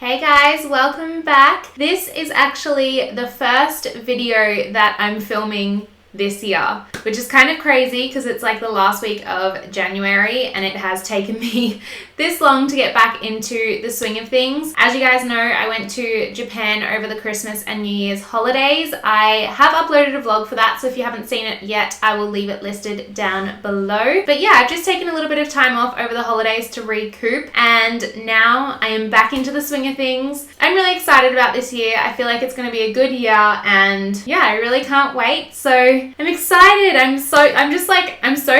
Hey guys, welcome back. This is actually the first video that I'm filming this year, which is kind of crazy because it's like the last week of January and it has taken me this long to get back into the swing of things. As you guys know, I went to Japan over the Christmas and New Year's holidays. I have uploaded a vlog for that, so if you haven't seen it yet, I will leave it listed down below. But yeah, I've just taken a little bit of time off over the holidays to recoup, and now I am back into the swing of things. I'm really excited about this year. I feel like it's going to be a good year, and yeah, I really can't wait. So I'm excited. I'm so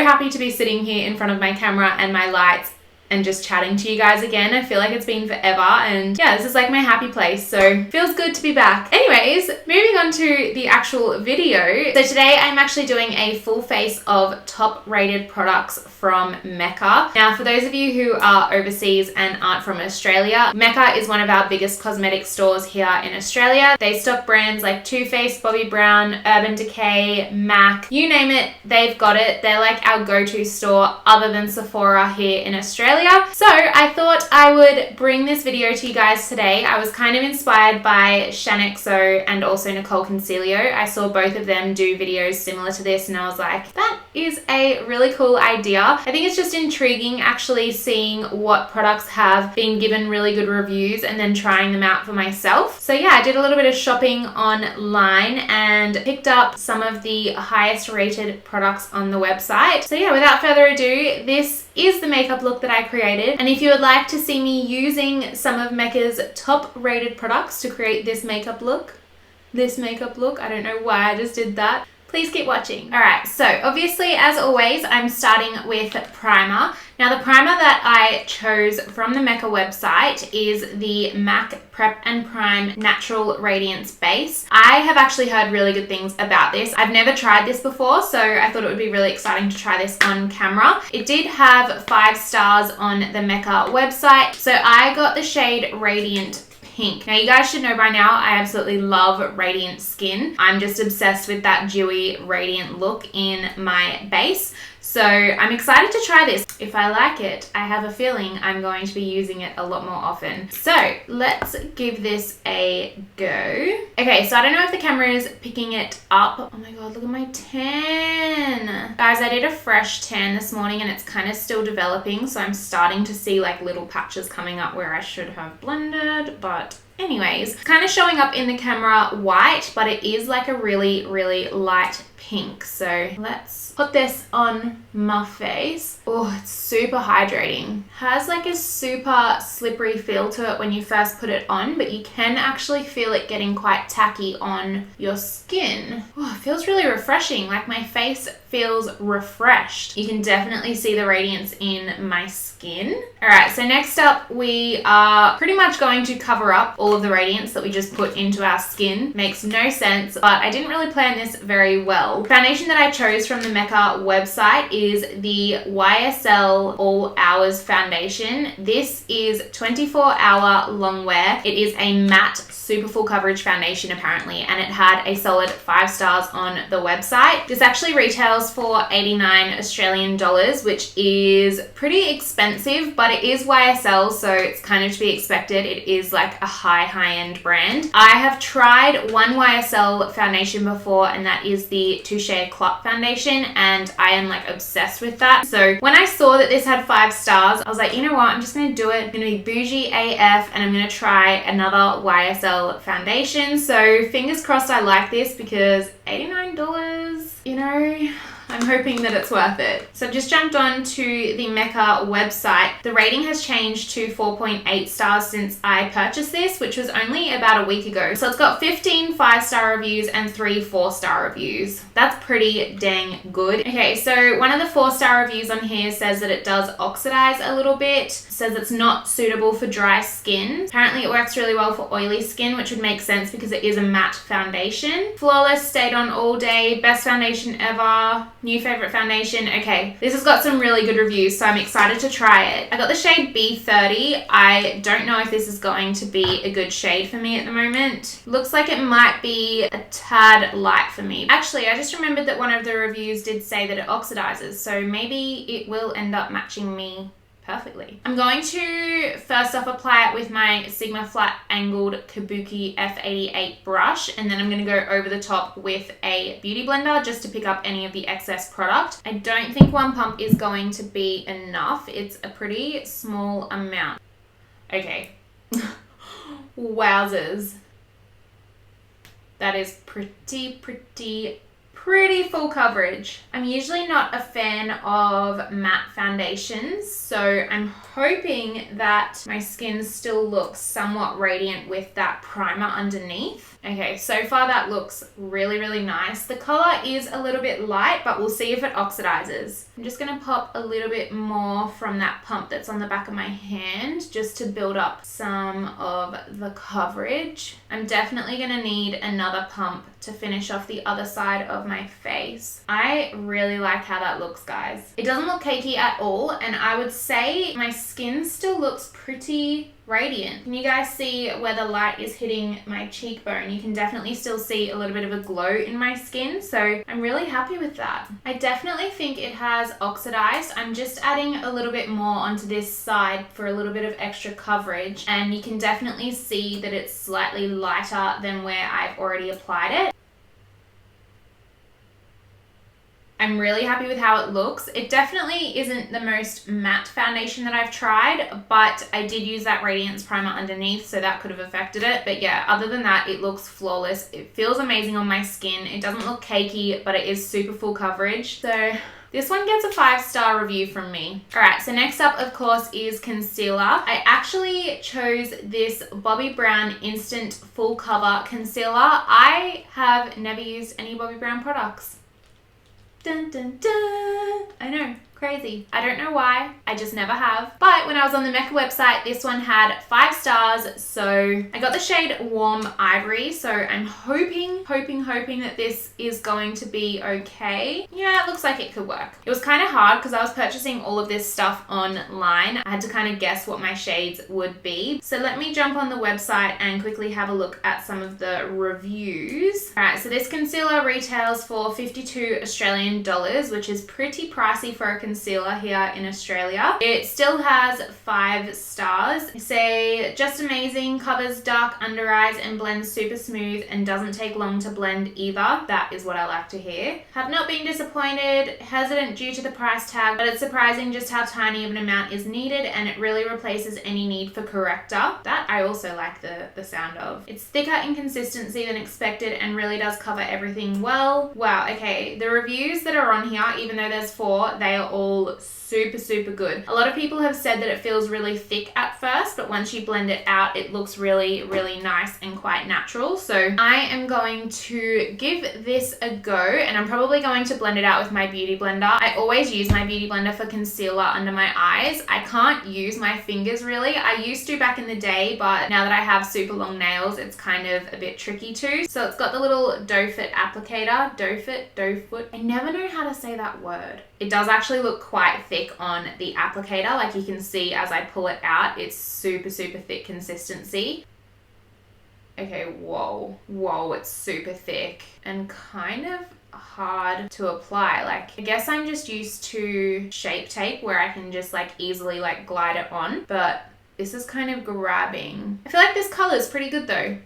happy to be sitting here in front of my camera and my lights and just chatting to you guys again. I feel like it's been forever, and yeah, this is like my happy place, so feels good to be back. Anyways, moving on to the actual video. So today I'm actually doing a full face of top rated products from Mecca. Now, for those of you who are overseas and aren't from Australia, Mecca is one of our biggest cosmetic stores here in Australia. They stock brands like Too Faced, Bobbie Brown, Urban Decay, MAC, you name it, they've got it. They're like our go-to store other than Sephora here in Australia. So I thought I would bring this video to you guys today. I was kind of inspired by Shannexo and also Nicole Concilio. I saw both of them do videos similar to this and I was like, that is a really cool idea. I think it's just intriguing actually seeing what products have been given really good reviews and then trying them out for myself. So yeah, I did a little bit of shopping online and picked up some of the highest rated products on the website. So yeah, without further ado, this is the makeup look that I created, and if you would like to see me using some of Mecca's top rated products to create this makeup look, I don't know why I just did that, please keep watching. Alright, so obviously as always I'm starting with primer. Now the primer that I chose from the Mecca website is the MAC Prep and Prime Natural Radiance Base. I have actually heard really good things about this. I've never tried this before, so I thought it would be really exciting to try this on camera. It did have 5 stars on the Mecca website, so I got the shade Radiant Pink. Now you guys should know by now I absolutely love radiant skin. I'm just obsessed with that dewy radiant look in my base. So I'm excited to try this. If I like it, I have a feeling I'm going to be using it a lot more often. So let's give this a go. Okay, so I don't know if the camera is picking it up. Oh my god, look at my tan. Guys, I did a fresh tan this morning and it's kind of still developing, so I'm starting to see like little patches coming up where I should have blended, but anyways, kind of showing up in the camera white, but it is like a really, really light pink. So let's put this on my face. Oh, it's super hydrating. Has like a super slippery feel to it when you first put it on, but you can actually feel it getting quite tacky on your skin. Oh, it feels really refreshing. Like my face feels refreshed. You can definitely see the radiance in my skin. All right, so next up we are pretty much going to cover up all of the radiance that we just put into our skin. Makes no sense, but I didn't really plan this very well. The foundation that I chose from the Mecca website is the YSL All Hours foundation. This is 24-hour long wear. It is a matte super full coverage foundation apparently, and it had a solid 5 stars on the website. This actually retails for 89 Australian dollars, which is pretty expensive, but it is YSL, so it's kind of to be expected. It is like a high-end brand. I have tried one YSL foundation before, and that is the Touche Clot foundation, and I am like obsessed with that. So when I saw that this had 5 stars, I was like, you know what, I'm just gonna do it. I'm gonna be bougie AF, and I'm gonna try another YSL foundation. So fingers crossed I like this, because $89, you know, I'm hoping that it's worth it. So I've just jumped on to the Mecca website. The rating has changed to 4.8 stars since I purchased this, which was only about a week ago. So it's got 15 5-star reviews and 3 4-star reviews. That's pretty dang good. Okay, so one of the 4-star reviews on here says that it does oxidize a little bit. It says it's not suitable for dry skin. Apparently it works really well for oily skin, which would make sense because it is a matte foundation. Flawless, stayed on all day, best foundation ever. New favorite foundation. Okay, this has got some really good reviews, so I'm excited to try it. I got the shade B30. I don't know if this is going to be a good shade for me at the moment. Looks like it might be a tad light for me. Actually, I just remembered that one of the reviews did say that it oxidizes, so maybe it will end up matching me perfectly. I'm going to first off apply it with my Sigma Flat Angled Kabuki F88 brush, and then I'm going to go over the top with a beauty blender just to pick up any of the excess product. I don't think one pump is going to be enough. It's a pretty small amount. Okay. Wowzers. That is pretty full coverage. I'm usually not a fan of matte foundations, so I'm hoping that my skin still looks somewhat radiant with that primer underneath. Okay, so far that looks really nice. The color is a little bit light, but we'll see if it oxidizes. I'm just gonna pop a little bit more from that pump that's on the back of my hand just to build up some of the coverage. I'm definitely gonna need another pump to finish off the other side of my face. I really like how that looks, guys. It doesn't look cakey at all, and I would say my skin still looks pretty radiant. Can you guys see where the light is hitting my cheekbone? You can definitely still see a little bit of a glow in my skin, so I'm really happy with that. I definitely think it has oxidized. I'm just adding a little bit more onto this side for a little bit of extra coverage, and you can definitely see that it's slightly lighter than where I've already applied it. I'm really happy with how it looks. It definitely isn't the most matte foundation that I've tried, but I did use that Radiance primer underneath, so that could have affected it. But yeah, other than that, it looks flawless. It feels amazing on my skin. It doesn't look cakey, but it is super full coverage. So this one gets a 5-star review from me. All right, so next up, of course, is concealer. I actually chose this Bobbie Brown Instant Full Cover Concealer. I have never used any Bobbie Brown products. Dun, dun, dun. I know, crazy. I don't know why, I just never have. But when I was on the Mecca website, this one had 5 stars, so I got the shade Warm Ivory, so I'm hoping that this is going to be okay. Yeah, it looks like it could work. It was kind of hard because I was purchasing all of this stuff online. I had to kind of guess what my shades would be. So let me jump on the website and quickly have a look at some of the reviews. All right, so this concealer retails for 52 Australian dollars, which is pretty pricey for a concealer here in Australia. It still has 5 stars. They say, just amazing, covers dark under eyes and blends super smooth and doesn't take long to blend either. That is what I like to hear. Have not been disappointed, hesitant due to the price tag, but it's surprising just how tiny of an amount is needed, and it really replaces any need for corrector. That I also like the sound of. It's thicker in consistency than expected and really does cover everything well. Wow, okay, the reviews that are on here, even though there's 4, they are all super good. A lot of people have said that it feels really thick at first, but once you blend it out, it looks really nice and quite natural. So I am going to give this a go, and I'm probably going to blend it out with my beauty blender. I always use my beauty blender for concealer under my eyes. I can't use my fingers really. I used to back in the day, but now that I have super long nails, it's kind of a bit tricky too. So it's got the little doe foot applicator. Doe foot. I never know how to say that word. It does actually look quite thick on the applicator. Like you can see as I pull it out, it's super thick consistency. Okay, whoa, it's super thick and kind of hard to apply. Like, I guess I'm just used to Shape Tape where I can just like easily like glide it on, but this is kind of grabbing. I feel like this color is pretty good though.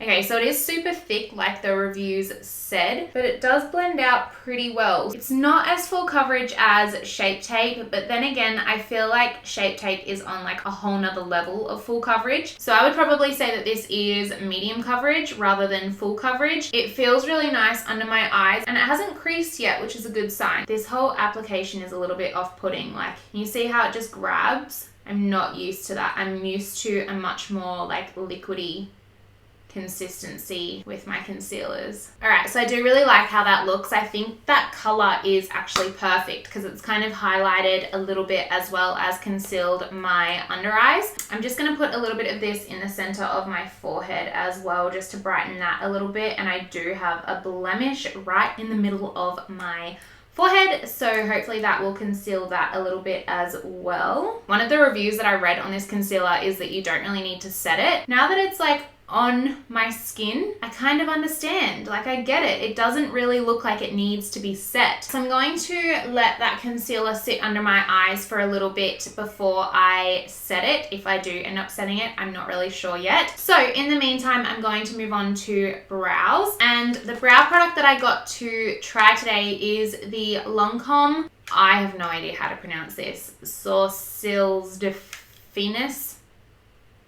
Okay, so it is super thick like the reviews said, but it does blend out pretty well. It's not as full coverage as Shape Tape, but then again, I feel like Shape Tape is on like a whole nother level of full coverage. So I would probably say that this is medium coverage rather than full coverage. It feels really nice under my eyes and it hasn't creased yet, which is a good sign. This whole application is a little bit off-putting. Like, can you see how it just grabs? I'm not used to that. I'm used to a much more like liquidy consistency with my concealers. All right, so I do really like how that looks. I think that color is actually perfect because it's kind of highlighted a little bit as well as concealed my under eyes. I'm just gonna put a little bit of this in the center of my forehead as well, just to brighten that a little bit. And I do have a blemish right in the middle of my forehead, so hopefully that will conceal that a little bit as well. One of the reviews that I read on this concealer is that you don't really need to set it. Now that it's like on my skin, I kind of understand. Like, I get it. It doesn't really look like it needs to be set. So I'm going to let that concealer sit under my eyes for a little bit before I set it. If I do end up setting it, I'm not really sure yet. So in the meantime, I'm going to move on to brows. And the brow product that I got to try today is the Lancome, I have no idea how to pronounce this, Sourcil's Definis.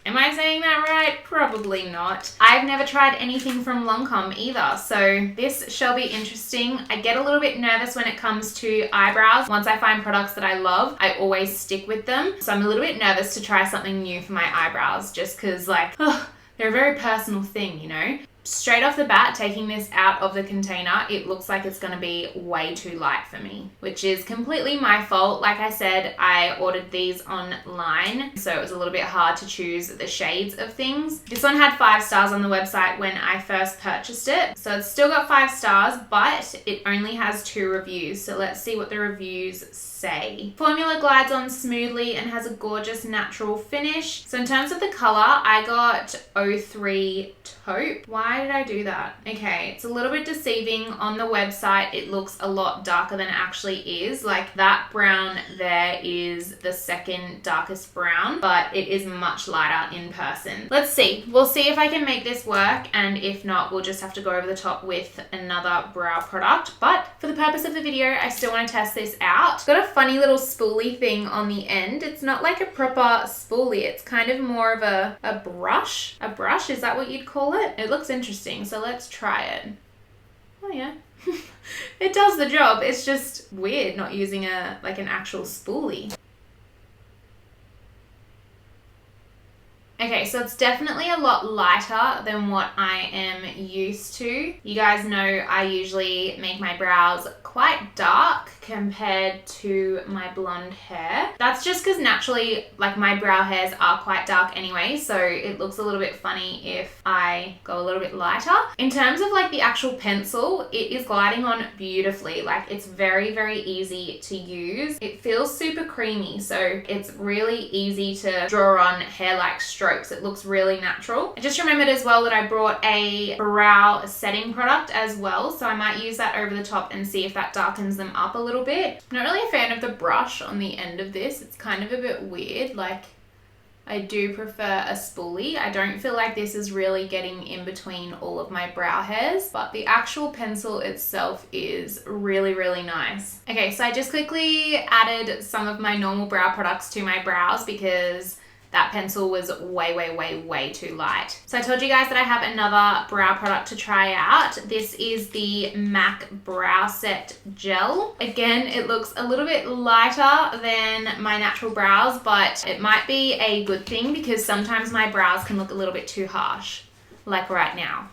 Am I saying that right? Probably not. I've never tried anything from Lancome either, so this shall be interesting. I get a little bit nervous when it comes to eyebrows. Once I find products that I love, I always stick with them. So I'm a little bit nervous to try something new for my eyebrows, just because, like, they're a very personal thing, you know? Straight off the bat, taking this out of the container, it looks like it's going to be way too light for me, which is completely my fault. Like I said, I ordered these online, so it was a little bit hard to choose the shades of things. This one had 5 stars on the website when I first purchased it, so it's still got 5 stars, but it only has 2 reviews. So let's see what the reviews say. Formula glides on smoothly and has a gorgeous natural finish. So in terms of the color, I got 03 Taupe. Why did I do that? Okay, it's a little bit deceiving. On the website, it looks a lot darker than it actually is. Like, that brown there is the second darkest brown, but it is much lighter in person. Let's see. We'll see if I can make this work, and if not, we'll just have to go over the top with another brow product. But for the purpose of the video, I still want to test this out. Got a funny little spoolie thing on the end. It's not like a proper spoolie. It's kind of more of a brush. A brush, is that what you'd call it? It looks interesting, so let's try it. Oh yeah. It does the job. It's just weird not using an actual spoolie. Okay, so it's definitely a lot lighter than what I am used to. You guys know I usually make my brows quite dark compared to my blonde hair. That's just because naturally, like, my brow hairs are quite dark anyway, so it looks a little bit funny if I go a little bit lighter. In terms of like the actual pencil, it is gliding on beautifully. Like, it's very, very easy to use. It feels super creamy, so it's really easy to draw on hair-like strokes. It looks really natural. I just remembered as well that I brought a brow setting product as well, so I might use that over the top and see if that darkens them up a little bit. I'm not really a fan of the brush on the end of this. It's kind of a bit weird. Like, I do prefer a spoolie. I don't feel like this is really getting in between all of my brow hairs, but the actual pencil itself is really, really nice. Okay, so I just quickly added some of my normal brow products to my brows because that pencil was way, way, way, way too light. So I told you guys that I have another brow product to try out. This is the MAC Brow Set Gel. Again, it looks a little bit lighter than my natural brows, but it might be a good thing because sometimes my brows can look a little bit too harsh, like right now.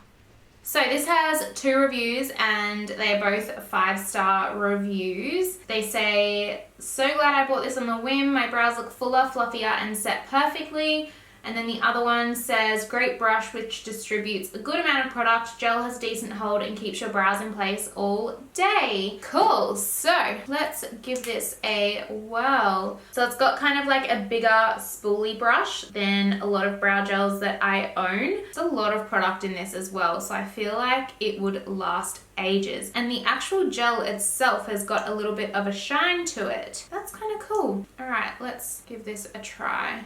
So this has 2 reviews and they are both 5-star reviews. They say, so glad I bought this on a whim. My brows look fuller, fluffier and set perfectly. And then the other one says, great brush which distributes a good amount of product. Gel has decent hold and keeps your brows in place all day. Cool. So let's give this a whirl. So it's got kind of like a bigger spoolie brush than a lot of brow gels that I own. There's a lot of product in this as well, so I feel like it would last ages. And the actual gel itself has got a little bit of a shine to it. That's kind of cool. All right, let's give this a try.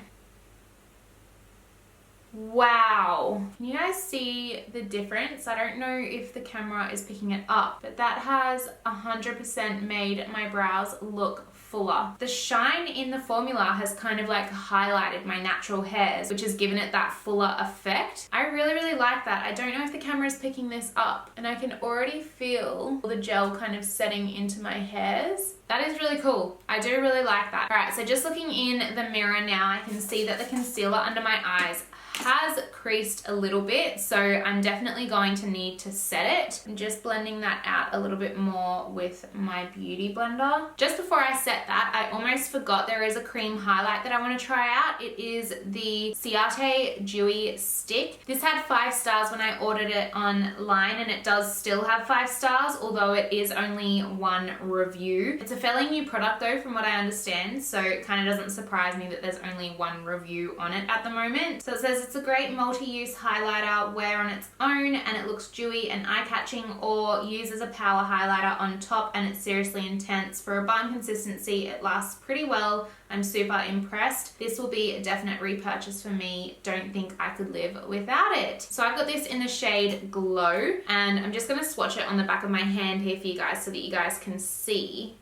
Wow, can you guys see the difference? I don't know if the camera is picking it up, but that has 100% made my brows look fuller. The shine in the formula has kind of like highlighted my natural hairs, which has given it that fuller effect. I really, really like that. I don't know if the camera is picking this up, and I can already feel the gel kind of setting into my hairs. That is really cool. I do really like that. All right, so just looking in the mirror now, I can see that the concealer under my eyes has creased a little bit, so I'm definitely going to need to set it. I'm just blending that out a little bit more with my beauty blender. Just before I set that, I almost forgot there is a cream highlight that I want to try out. It is the Ciate Dewy Stick. This had 5 stars when I ordered it online, and it does still have 5 stars, although it is only 1 review. It's a fairly new product though, from what I understand, so it kind of doesn't surprise me that there's only 1 review on it at the moment. So it says it's a great multi-use highlighter, wear on its own and it looks dewy and eye-catching, or use as a power highlighter on top and it's seriously intense. For a bun consistency, it lasts pretty well. I'm super impressed. This will be a definite repurchase for me. Don't think I could live without it. So I've got this in the shade Glow, and I'm just gonna swatch it on the back of my hand here for you guys so that you guys can see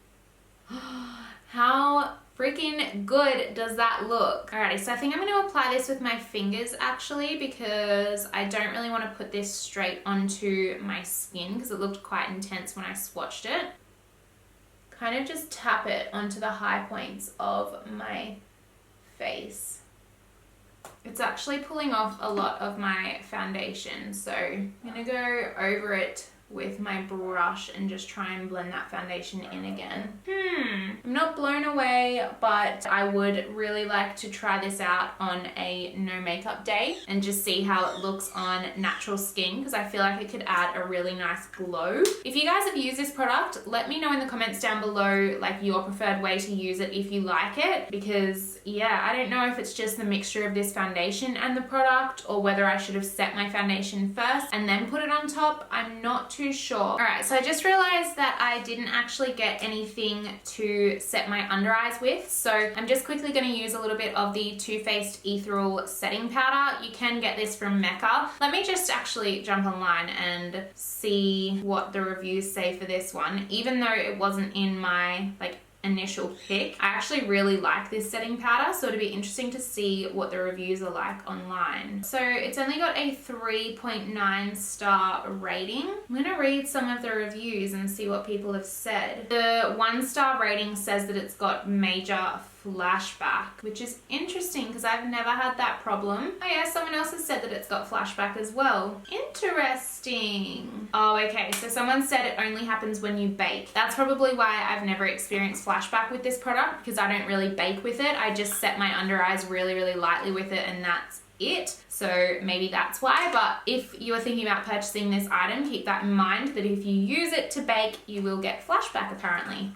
how freaking good does that look. Alrighty, so I think I'm going to apply this with my fingers actually, because I don't really want to put this straight onto my skin because it looked quite intense when I swatched it. Kind of just tap it onto the high points of my face. It's actually pulling off a lot of my foundation, so I'm going to go over it with my brush and just try and blend that foundation in again. I'm not blown away, but I would really like to try this out on a no makeup day and just see how it looks on natural skin, because I feel like it could add a really nice glow. If you guys have used this product, let me know in the comments down below like your preferred way to use it if you like it, because yeah, I don't know if it's just the mixture of this foundation and the product, or whether I should have set my foundation first and then put it on top. I'm not too sure. Alright, so I just realized that I didn't actually get anything to set my under eyes with, so I'm just quickly going to use a little bit of the Too Faced Etheral setting powder. You can get this from Mecca. Let me just actually jump online and see what the reviews say for this one, even though it wasn't in my like initial pick. I actually really like this setting powder, so it'd be interesting to see what the reviews are like online. So it's only got a 3.9 star rating. I'm gonna read some of the reviews and see what people have said. The 1-star rating says that it's got major flashback, which is interesting because I've never had that problem. Oh yeah, someone else has said that it's got flashback as well. Interesting. Oh, okay, so someone said it only happens when you bake. That's probably why I've never experienced flashback with this product, because I don't really bake with it. I just set my under eyes really, really lightly with it, and that's it. So maybe that's why. But if you are thinking about purchasing this item, keep that in mind, that if you use it to bake, you will get flashback apparently.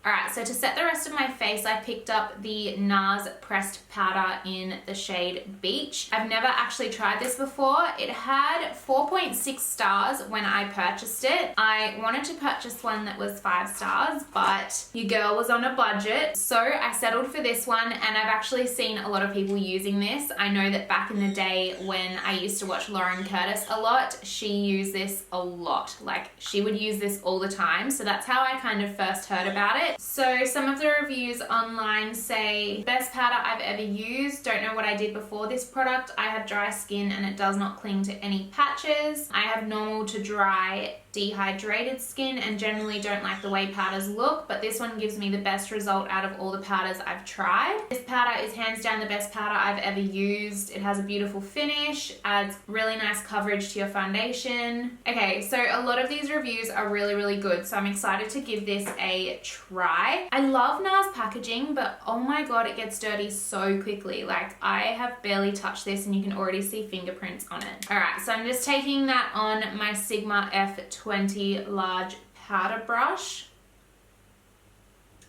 Alright, so to set the rest of my face, I picked up the NARS pressed powder in the shade Beach. I've never actually tried this before. It had 4.6 stars when I purchased it. I wanted to purchase one that was 5 stars, but your girl was on a budget, so I settled for this one, and I've actually seen a lot of people using this. I know that back in the day when I used to watch Lauren Curtis a lot, she used this a lot. Like, she would use this all the time, so that's how I kind of first heard about it. So some of the reviews online say, best powder I've ever used. Don't know what I did before this product. I have dry skin and it does not cling to any patches. I have normal to dry dehydrated skin and generally don't like the way powders look, but this one gives me the best result out of all the powders I've tried. This powder is hands down the best powder I've ever used. It has a beautiful finish, adds really nice coverage to your foundation. Okay, so a lot of these reviews are really, really good, so I'm excited to give this a try. I love NARS packaging, but oh my god, it gets dirty so quickly. Like, I have barely touched this and you can already see fingerprints on it. Alright, so I'm just taking that on my Sigma F20 large powder brush.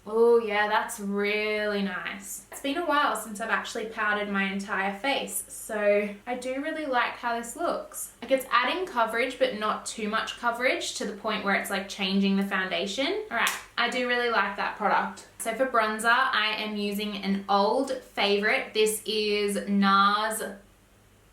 Oh yeah, that's really nice. It's been a while since I've actually powdered my entire face, so I do really like how this looks. Like, it's adding coverage but not too much coverage to the point where it's like changing the foundation. Alright, I do really like that product. So for bronzer, I am using an old favorite. This is NARS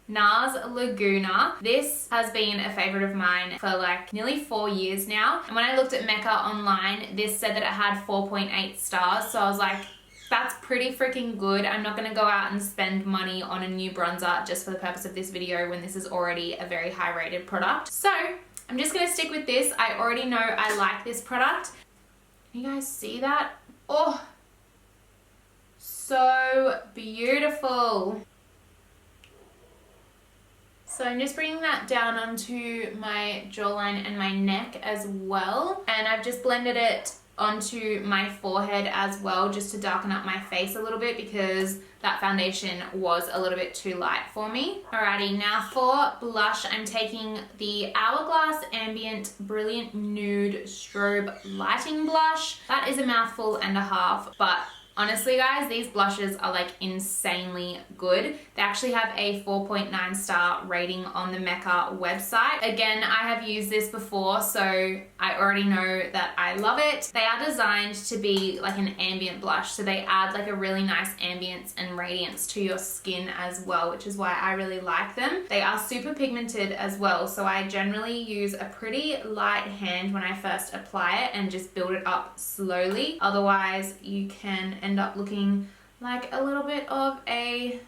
Laguna. This has been a favorite of mine for like nearly 4 years now. And when I looked at Mecca online, this said that it had 4.8 stars. So I was like, that's pretty freaking good. I'm not going to go out and spend money on a new bronzer just for the purpose of this video when this is already a very high rated product. So I'm just going to stick with this. I already know I like this product. Can you guys see that? Oh, so beautiful. So I'm just bringing that down onto my jawline and my neck as well. And I've just blended it onto my forehead as well, just to darken up my face a little bit because that foundation was a little bit too light for me. Alrighty, now for blush, I'm taking the Hourglass Ambient Brilliant Nude Strobe Lighting Blush. That is a mouthful and a half, but honestly guys, these blushes are like insanely good. They actually have a 4.9 star rating on the Mecca website. Again, I have used this before, so I already know that I love it. They are designed to be like an ambient blush, so they add like a really nice ambience and radiance to your skin as well, which is why I really like them. They are super pigmented as well, so I generally use a pretty light hand when I first apply it and just build it up slowly. Otherwise, you can end up looking like a little bit of a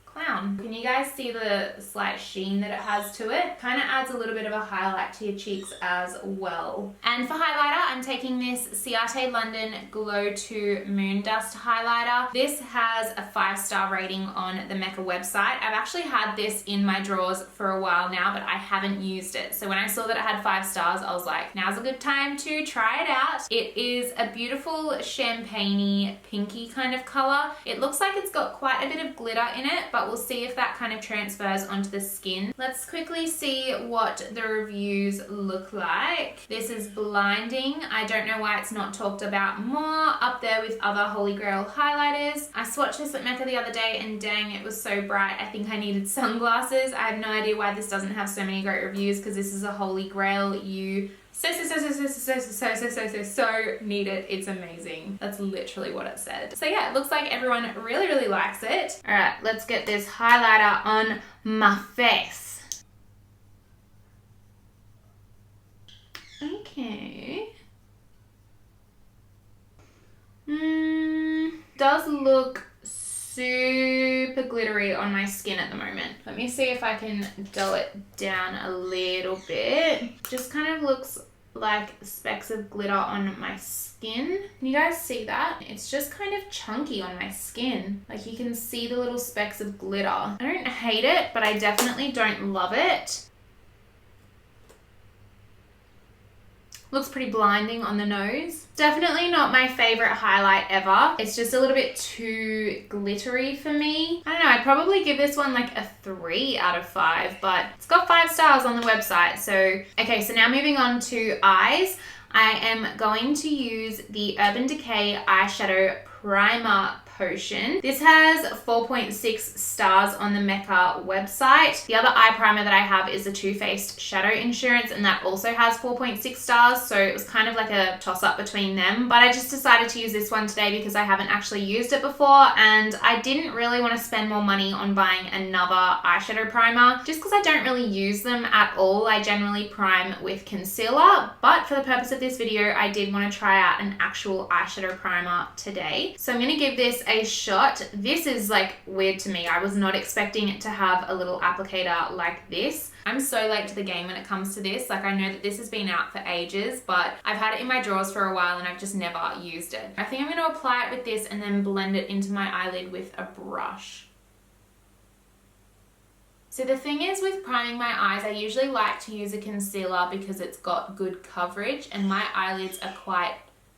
clown. Can you guys see the slight sheen that it has to it? Kind of adds a little bit of a highlight to your cheeks as well. And for highlighter, I'm taking this Ciate London Glow to Moondust highlighter. This has a 5-star rating on the Mecca website. I've actually had this in my drawers for a while now, but I haven't used it. So when I saw that it had 5 stars, I was like, now's a good time to try it out. It is a beautiful champagne-y, pinky kind of color. It looks like it's got quite a bit of glitter in it, but we'll see if that kind of transfers onto the skin. Let's quickly see what the reviews look like. This is blinding. I don't know why it's not talked about more, up there with other Holy Grail highlighters. I swatched this at Mecca the other day and dang, it was so bright. I think I needed sunglasses. I have no idea why this doesn't have so many great reviews, because this is a Holy Grail. You so need it. It's amazing. That's literally what it said. So yeah, it looks like everyone really likes it. All right, let's get this highlighter on my face. Okay. Does look super glittery on my skin at the moment. Let me see if I can dull it down a little bit. Just kind of looks like specks of glitter on my skin. Can you guys see that? It's just kind of chunky on my skin. Like you can see the little specks of glitter. I don't hate it, but I definitely don't love it. Looks pretty blinding on the nose. Definitely not my favorite highlight ever. It's just a little bit too glittery for me. I don't know, I'd probably give this one like a 3 out of 5, but it's got 5 stars on the website. So, okay, so now moving on to eyes. I am going to use the Urban Decay Eyeshadow Primer Potion. This has 4.6 stars on the Mecca website. The other eye primer that I have is the Too Faced Shadow Insurance, and that also has 4.6 stars, so it was kind of like a toss-up between them. But I just decided to use this one today because I haven't actually used it before, and I didn't really want to spend more money on buying another eyeshadow primer, just because I don't really use them at all. I generally prime with concealer, but for the purpose of this video, I did want to try out an actual eyeshadow primer today. So I'm going to give this a shot. This is like weird to me. I was not expecting it to have a little applicator like this. I'm so late to the game when it comes to this. Like I know that this has been out for ages, but I've had it in my drawers for a while and I've just never used it. I think I'm going to apply it with this and then blend it into my eyelid with a brush. So the thing is with priming my eyes, I usually like to use a concealer because it's got good coverage and my eyelids are quite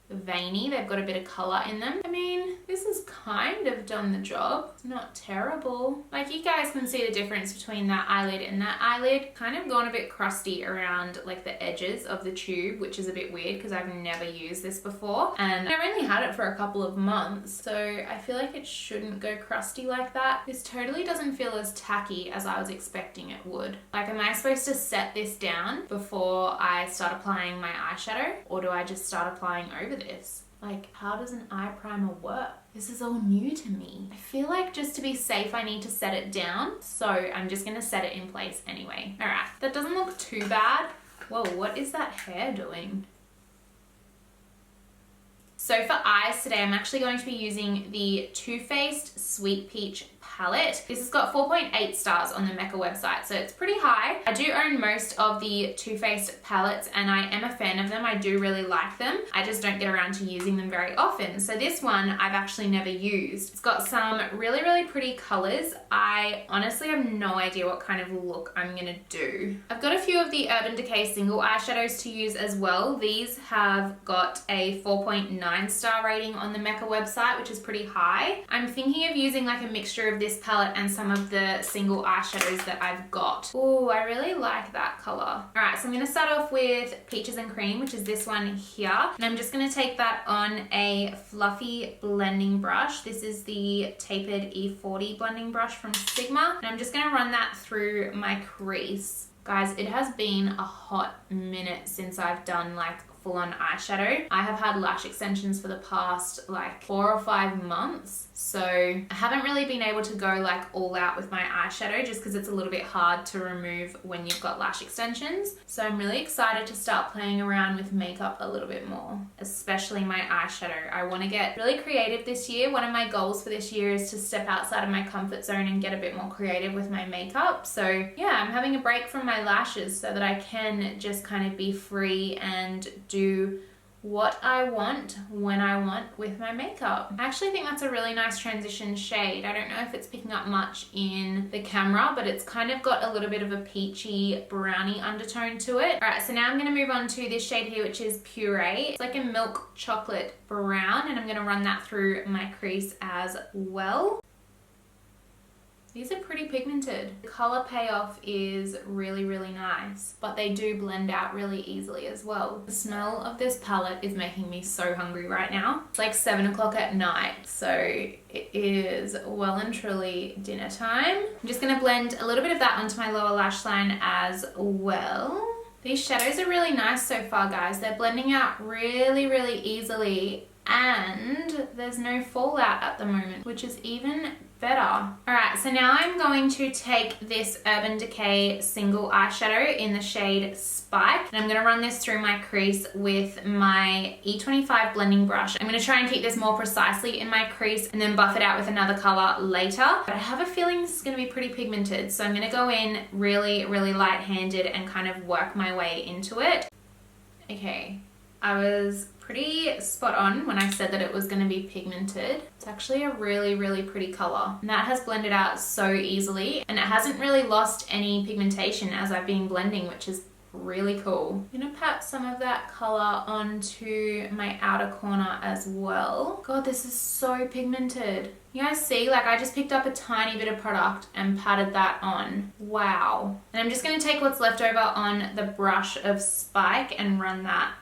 veiny. They've got a bit of color in them. I mean, this has kind of done the job. It's not terrible. Like you guys can see the difference between that eyelid and that eyelid. Kind of gone a bit crusty around like the edges of the tube, which is a bit weird because I've never used this before. And I've only had it for a couple of months, so I feel like it shouldn't go crusty like that. This totally doesn't feel as tacky as I was expecting it would. Like, am I supposed to set this down before I start applying my eyeshadow? Or do I just start applying over this? Like, how does an eye primer work? This is all new to me. I feel like just to be safe, I need to set it down. So I'm just gonna set it in place anyway. All right, that doesn't look too bad. Whoa, what is that hair doing? So for eyes today, I'm actually going to be using the Too Faced Sweet Peach palette. This has got 4.8 stars on the Mecca website, so it's pretty high. I do own most of the Too Faced palettes and I am a fan of them. I do really like them. I just don't get around to using them very often. So this one I've actually never used. It's got some really, really pretty colors. I honestly have no idea what kind of look I'm gonna do. I've got a few of the Urban Decay single eyeshadows to use as well. These have got a 4.9 star rating on the Mecca website, which is pretty high. I'm thinking of using like a mixture of this palette and some of the single eyeshadows that I've got. Oh, I really like that color. All right, so I'm gonna start off with Peaches and Cream, which is this one here. And I'm just gonna take that on a fluffy blending brush. This is the tapered E40 blending brush from Sigma. And I'm just gonna run that through my crease. Guys, it has been a hot minute since I've done like full-on eyeshadow. I have had lash extensions for the past like 4 or 5 months, so I haven't really been able to go like all out with my eyeshadow just because it's a little bit hard to remove when you've got lash extensions. So I'm really excited to start playing around with makeup a little bit more, especially my eyeshadow. I want to get really creative this year. One of my goals for this year is to step outside of my comfort zone and get a bit more creative with my makeup. So yeah, I'm having a break from my lashes so that I can just kind of be free and do what I want when I want with my makeup. I actually think that's a really nice transition shade. I don't know if it's picking up much in the camera, but it's kind of got a little bit of a peachy brownie undertone to it. All right, so now I'm gonna move on to this shade here, which is Puree. It's like a milk chocolate brown, and I'm gonna run that through my crease as well. These are pretty pigmented. The color payoff is really, really nice, but they do blend out really easily as well. The smell of this palette is making me so hungry right now. It's like 7 o'clock at night, so it is well and truly dinner time. I'm just gonna blend a little bit of that onto my lower lash line as well. These shadows are really nice so far, guys. They're blending out really, really easily, and there's no fallout at the moment, which is even better. All right, so now I'm going to take this Urban Decay single eyeshadow in the shade Spike, and I'm gonna run this through my crease with my E25 blending brush. I'm gonna try and keep this more precisely in my crease and then buff it out with another color later. But I have a feeling this is gonna be pretty pigmented, so I'm gonna go in really, really light-handed and kind of work my way into it. Okay, I was pretty spot on when I said that it was going to be pigmented. It's actually a really, really pretty color, and that has blended out so easily, and it hasn't really lost any pigmentation as I've been blending, which is really cool. I'm gonna pat some of that color onto my outer corner as well. God, this is so pigmented. You guys see, like I just picked up a tiny bit of product and patted that on. Wow. And I'm just gonna take what's left over on the brush of Spike and run that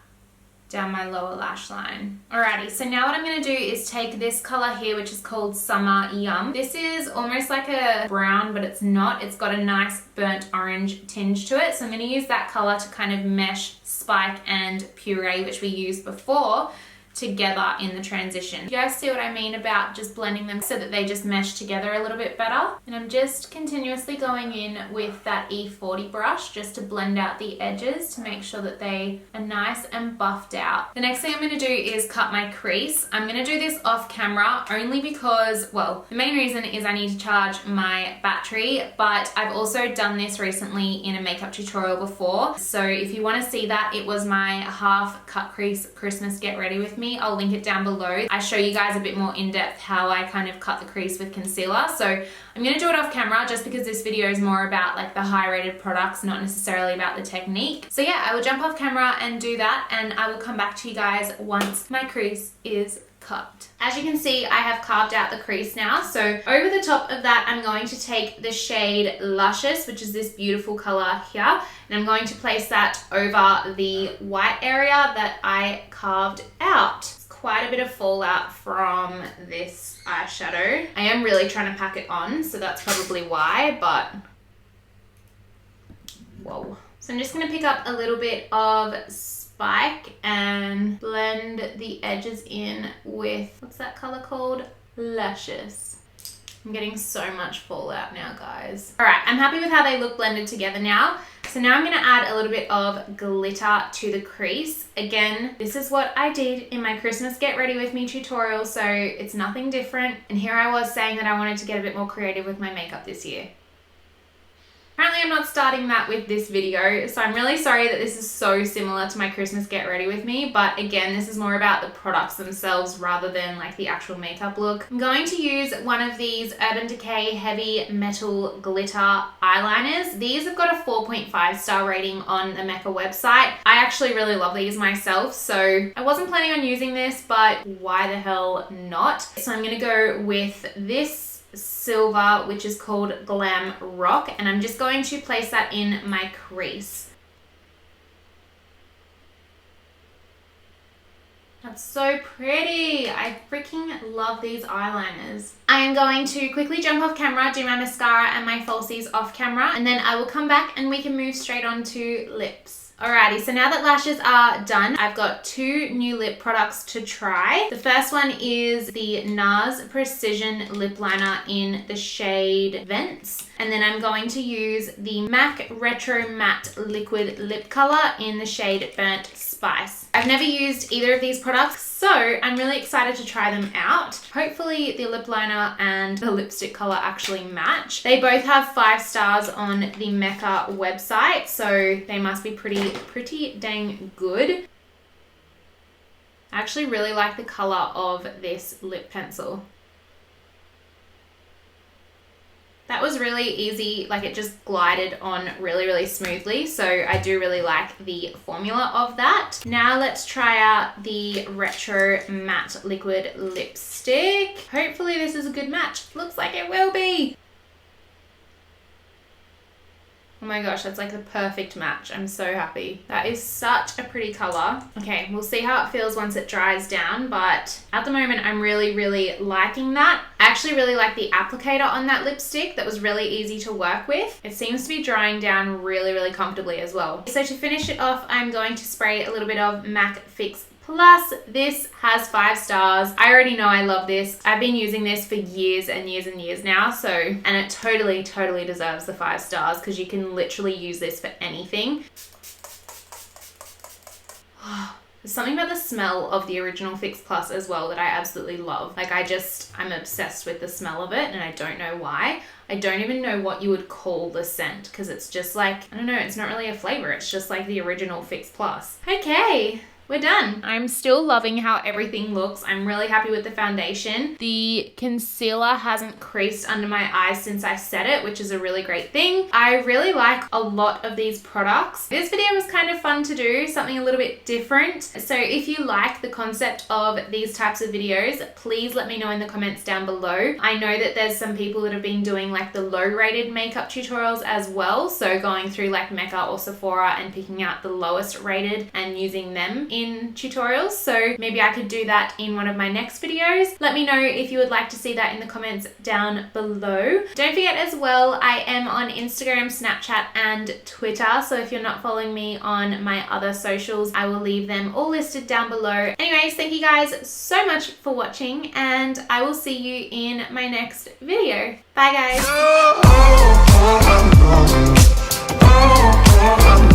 down my lower lash line. Alrighty, so now what I'm going to do is take this color here, which is called Summer Yum. This is almost like a brown, but it's not. It's got a nice burnt orange tinge to it. So I'm going to use that color to kind of mesh Spike and Puree, which we used before, together in the transition. You guys see what I mean about just blending them so that they just mesh together a little bit better? And I'm just continuously going in with that E40 brush just to blend out the edges to make sure that they are nice and buffed out. The next thing I'm going to do is cut my crease. I'm going to do this off camera only because, well, the main reason is I need to charge my battery, but I've also done this recently in a makeup tutorial before. So if you want to see that, it was my half cut crease Christmas get ready with me. I'll link it down below. I show you guys a bit more in depth how I kind of cut the crease with concealer. So I'm going to do it off camera just because this video is more about like the high rated products, not necessarily about the technique. So yeah, I will jump off camera and do that, and I will come back to you guys once my crease is cut. As you can see, I have carved out the crease now. So over the top of that, I'm going to take the shade Luscious, which is this beautiful color here, and I'm going to place that over the white area that I carved out. It's quite a bit of fallout from this eyeshadow. I am really trying to pack it on, so that's probably why, but whoa. So I'm just gonna pick up a little bit of Spike and blend the edges in with, what's that color called? Luscious. I'm getting so much fallout now, guys. All right, I'm happy with how they look blended together now. So now I'm going to add a little bit of glitter to the crease. Again, this is what I did in my Christmas Get Ready With Me tutorial, so it's nothing different. And here I was saying that I wanted to get a bit more creative with my makeup this year. Apparently I'm not starting that with this video, so I'm really sorry that this is so similar to my Christmas Get Ready With Me, but again, this is more about the products themselves rather than like the actual makeup look. I'm going to use one of these Urban Decay Heavy Metal Glitter eyeliners. These have got a 4.5 star rating on the Mecca website. I actually really love these myself, so I wasn't planning on using this, but why the hell not? So I'm gonna go with this silver, which is called Glam Rock, and I'm just going to place that in my crease. That's so pretty. I freaking love these eyeliners. I am going to quickly jump off camera, do my mascara and my falsies off camera, and then I will come back and we can move straight on to lips. Alrighty, so now that lashes are done, I've got two new lip products to try. The first one is the NARS Precision Lip Liner in the shade Vence. And then I'm going to use the MAC Retro Matte Liquid Lip Color in the shade Burnt Spice. I've never used either of these products, so I'm really excited to try them out. Hopefully the lip liner and the lipstick color actually match. They both have 5 stars on the Mecca website, so they must be pretty dang good. I actually really like the color of this lip pencil. That was really easy, like it just glided on really smoothly, so I do really like the formula of that. Now let's try out the Retro Matte Liquid Lipstick. Hopefully this is a good match. Looks like it will be. Oh my gosh, that's like the perfect match. I'm so happy. That is such a pretty color. Okay, we'll see how it feels once it dries down, but at the moment I'm really liking that. I actually really like the applicator on that lipstick. That was really easy to work with. It seems to be drying down really comfortably as well. So to finish it off, I'm going to spray a little bit of MAC Fix Plus. This has 5 stars. I already know I love this. I've been using this for years and years now, so, and it totally deserves the 5 stars because you can literally use this for anything. There's something about the smell of the original Fix Plus as well that I absolutely love. Like I'm obsessed with the smell of it and I don't know why. I don't even know what you would call the scent because it's just like, I don't know, it's not really a flavor. It's just like the original Fix Plus. Okay. We're done. I'm still loving how everything looks. I'm really happy with the foundation. The concealer hasn't creased under my eyes since I set it, which is a really great thing. I really like a lot of these products. This video was kind of fun to do, something a little bit different. So if you like the concept of these types of videos, please let me know in the comments down below. I know that there's some people that have been doing like the low rated makeup tutorials as well. So going through like Mecca or Sephora and picking out the lowest rated and using them in tutorials, so maybe I could do that in one of my next videos. Let me know if you would like to see that in the comments down below. Don't forget as well, I am on Instagram, Snapchat and Twitter, so if you're not following me on my other socials, I will leave them all listed down below. Anyways, thank you guys so much for watching and I will see you in my next video. Bye guys!